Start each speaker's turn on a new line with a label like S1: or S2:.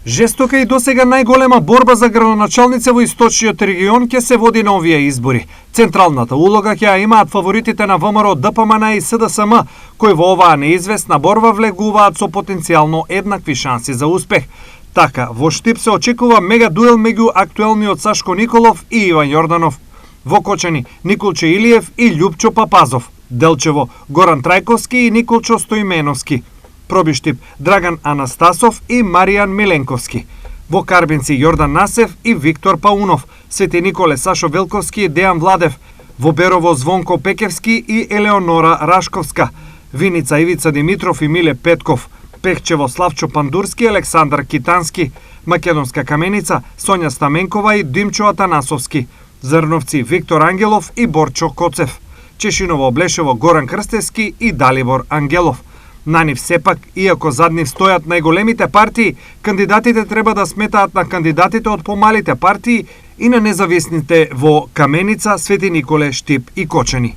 S1: Жестока и досега најголема борба за градоначалница во источниот регион ќе се води на овие избори. Централната улога ќе ја имаат фаворитите на ВМРО, ДПМН и СДСМ, кои во оваа неизвестна борба влегуваат со потенцијално еднакви шанси за успех. Така, во Штип се очекува мега дуел меѓу актуелниот Сашко Николов и Иван Јорданов. Во Кочани, Николче Илиев и Љупчо Папазов. Делчево, Горан Трајковски и Николчо Стоименовски. Пробиштип, Драган Анастасов и Маријан Миленковски. Во Карбинци, Јордан Насев и Виктор Паунов. Свети Николе, Сашо Велковски и Дејан Владев. Во Берово, Звонко Пекевски и Елеонора Рашковска. Виница, Ивица Димитров и Миле Петков. Пехчево, Славчо Пандурски и Александар Китански. Македонска Каменица, Сонја Стаменкова и Димчо Атанасовски. Зрновци, Виктор Ангелов и Борчо Коцев. Чешиново, Облешево, Горан Крстевски и Далибор Ангелов. На нив сепак, иако зад нив стојат најголемите партии, кандидатите треба да сметаат на кандидатите од помалите партии и на независните во Каменица, Свети Николе, Штип и Кочани.